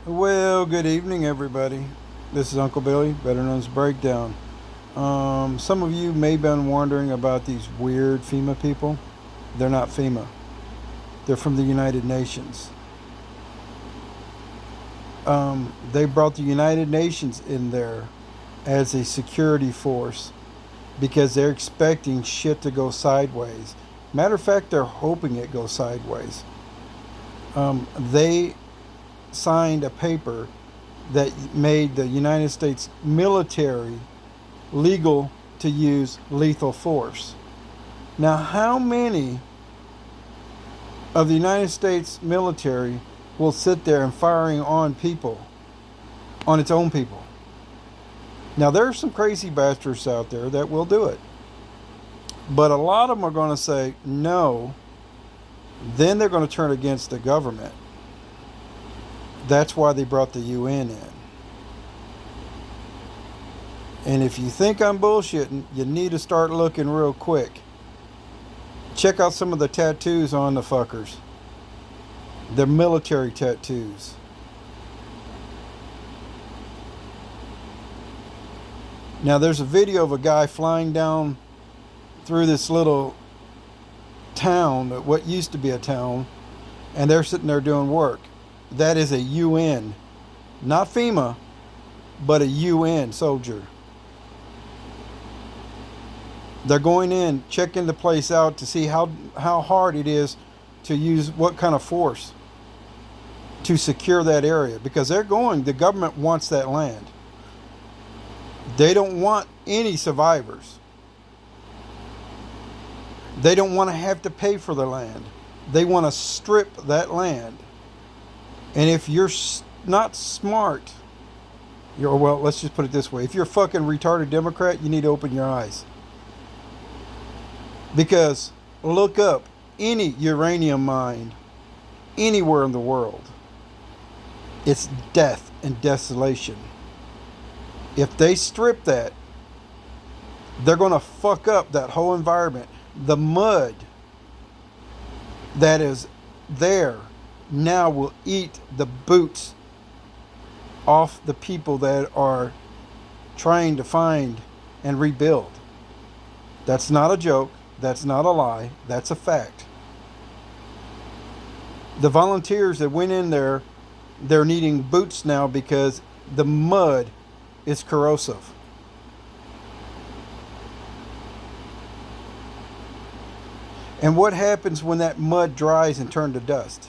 Well, good evening, everybody. This is Uncle Billy, better known as Breakdown. Some of you may have been wondering about these weird FEMA people. They're not FEMA, they're from the United Nations. They brought the United Nations in there as a security force because they're expecting shit to go sideways. Matter of fact, they're hoping it goes sideways. They signed a paper that made the United States military legal to use lethal force. Now, how many of the United States military will sit there and firing on people, on its own people? Now, there are some crazy bastards out there that will do it, but a lot of them are going to say no. Then they're going to turn against the government. That's why they brought the UN in. And if you think I'm bullshitting, you need to start looking real quick. Check out some of the tattoos on the fuckers. They're military tattoos. Now, there's a video of a guy flying down through this little town, what used to be a town, and they're sitting there doing work. That is a UN, not FEMA, but a UN soldier. They're going in, checking the place out to see how hard it is to use what kind of force to secure that area, because the government wants that land. They don't want any survivors. They don't want to have to pay for the land. They want to strip that land. And if you're not smart, well, let's just put it this way. If you're a fucking retarded Democrat, you need to open your eyes. Because look up any uranium mine anywhere in the world. It's death and desolation. If they strip that, they're going to fuck up that whole environment. The mud that is there now will eat the boots off the people that are trying to find and rebuild. That's not a joke. That's not a lie. That's a fact. The volunteers that went in there, they're needing boots now because the mud is corrosive. And what happens when that mud dries and turns to dust?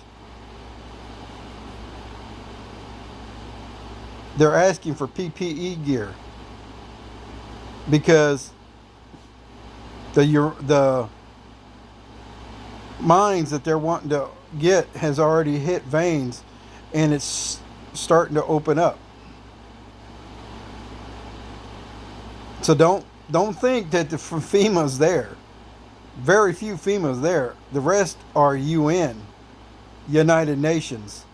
They're asking for PPE gear because the mines that they're wanting to get has already hit veins, and it's starting to open up. So don't think that the FEMA's there. Very few FEMA's there. The rest are UN, United Nations.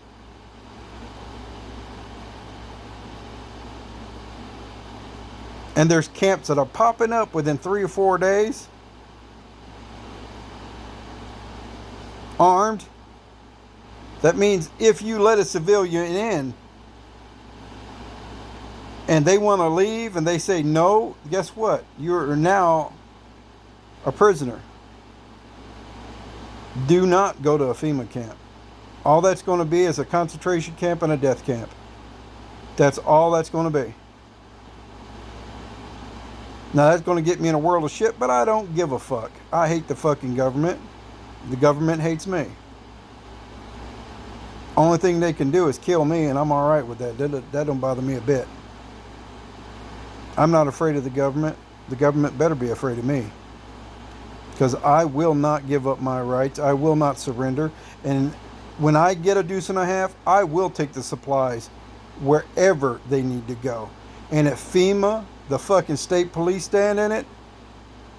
And there's camps that are popping up within 3 or 4 days, armed. That means if you let a civilian in and they want to leave and they say no, guess what? You're now a prisoner. Do not go to a FEMA camp. All that's going to be is a concentration camp and a death camp. That's all that's going to be. Now, that's going to get me in a world of shit, but I don't give a fuck. I hate the fucking government. The government hates me. Only thing they can do is kill me, and I'm alright with that. That don't bother me a bit. I'm not afraid of the government. The government better be afraid of me. Because I will not give up my rights. I will not surrender. And when I get a deuce and a half, I will take the supplies wherever they need to go. And if FEMA, the fucking state police, stand in it,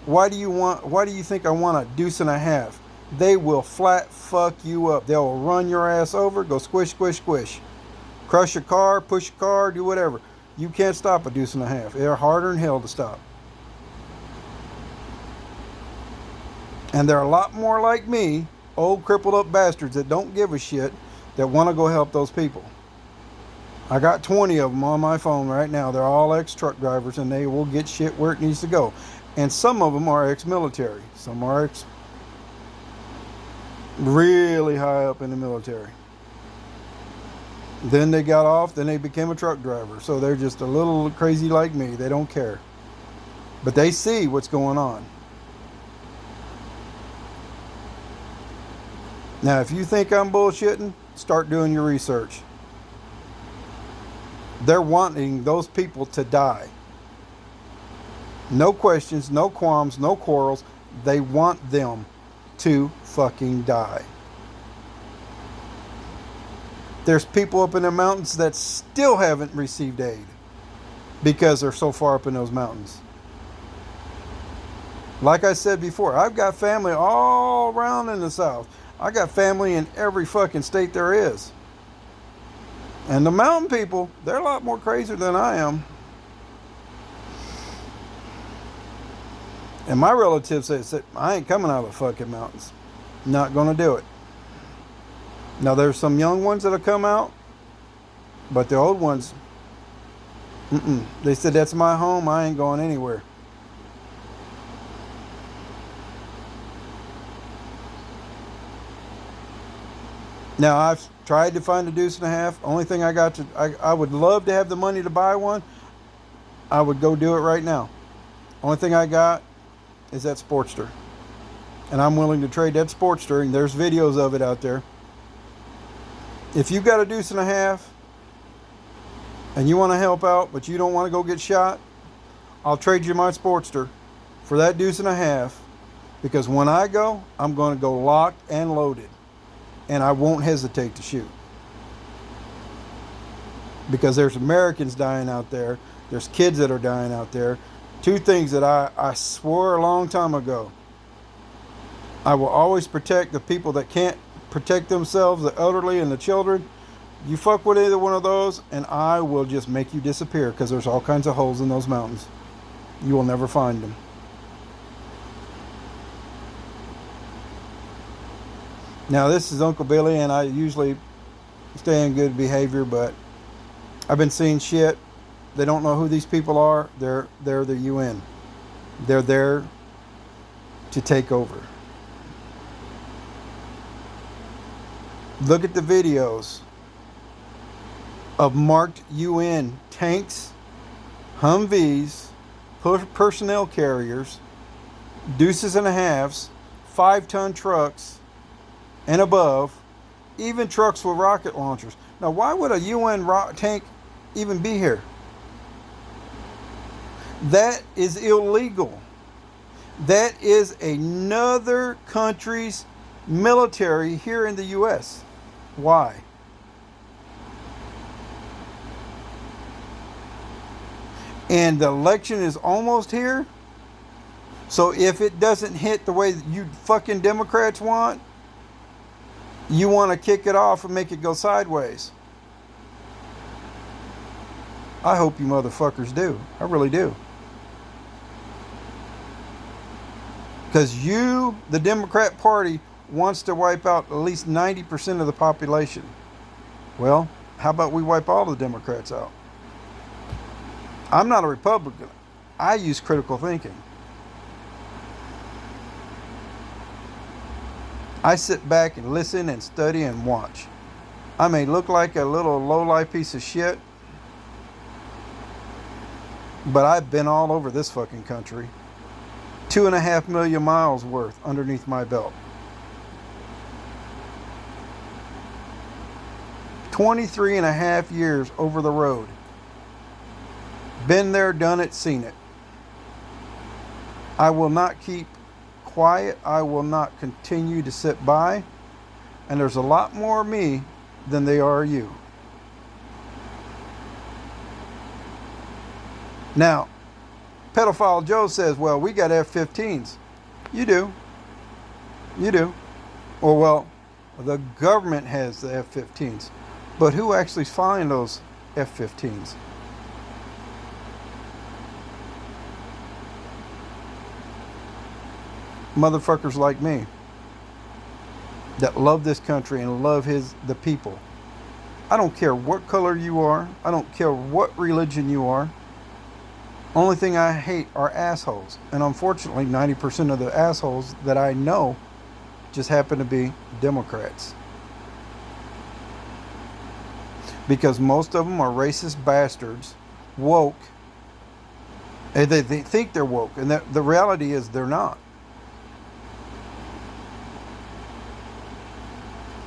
why do you think I want a deuce and a half? They will flat fuck you up. They'll run your ass over, go squish, squish, squish. Crush your car, push your car, do whatever. You can't stop a deuce and a half. They're harder than hell to stop. And there are a lot more like me, old crippled up bastards that don't give a shit, that want to go help those people. I got 20 of them on my phone right now. They're all ex-truck drivers, and they will get shit where it needs to go. And some of them are ex-military. Some are really high up in the military. Then they got off, then they became a truck driver. So they're just a little crazy like me. They don't care. But they see what's going on. Now, if you think I'm bullshitting, start doing your research. They're wanting those people to die. No questions, no qualms, no quarrels. They want them to fucking die. There's people up in the mountains that still haven't received aid because they're so far up in those mountains. Like I said before, I've got family all around in the South. I got family in every fucking state there is. And the mountain people, they're a lot more crazy than I am. And my relatives say, I ain't coming out of the fucking mountains. Not going to do it. Now, there's some young ones that'll come out, but the old ones, they said, that's my home. I ain't going anywhere. Now, I've tried to find a deuce and a half. Only thing I would love to have the money to buy one. I would go do it right now. Only thing I got is that Sportster. And I'm willing to trade that Sportster, and there's videos of it out there. If you got a deuce and a half and you want to help out, but you don't want to go get shot, I'll trade you my Sportster for that deuce and a half, because when I go, I'm going to go locked and loaded. And I won't hesitate to shoot. Because there's Americans dying out there. There's kids that are dying out there. Two things that I swore a long time ago. I will always protect the people that can't protect themselves, the elderly and the children. You fuck with either one of those, and I will just make you disappear, because there's all kinds of holes in those mountains. You will never find them. Now, this is Uncle Billy, and I usually stay in good behavior, but I've been seeing shit. They don't know who these people are. They're the UN. They're there to take over. Look at the videos of marked UN tanks, Humvees, personnel carriers, deuces and a halves, 5-ton trucks, and above, even trucks with rocket launchers. Now, why would a UN tank even be here? That is illegal. That is another country's military here in the U.S. Why? And the election is almost here. So if it doesn't hit the way you fucking Democrats want, you want to kick it off and make it go sideways. I hope you motherfuckers do. I really do. Because you, the Democrat Party, wants to wipe out at least 90% of the population. Well, how about we wipe all the Democrats out? I'm not a Republican. I use critical thinking. I sit back and listen and study and watch. I may look like a little low-life piece of shit, but I've been all over this fucking country. 2.5 million miles worth underneath my belt. 23 and a half years over the road. Been there, done it, seen it. I will not keep quiet. I will not continue to sit by. And there's a lot more of me than they are you. Now, Pedophile Joe says, well, we got F-15s. You do. You do. Or, well, the government has the F-15s. But who actually flying those F-15s? Motherfuckers like me that love this country and love the people. I don't care what color you are. I don't care what religion you are. Only thing I hate are assholes. And unfortunately, 90% of the assholes that I know just happen to be Democrats. Because most of them are racist bastards, woke, and they think they're woke. And the reality is they're not.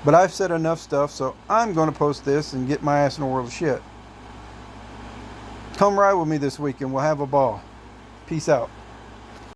But I've said enough stuff, so I'm going to post this and get my ass in a world of shit. Come ride with me this weekend. We'll have a ball. Peace out.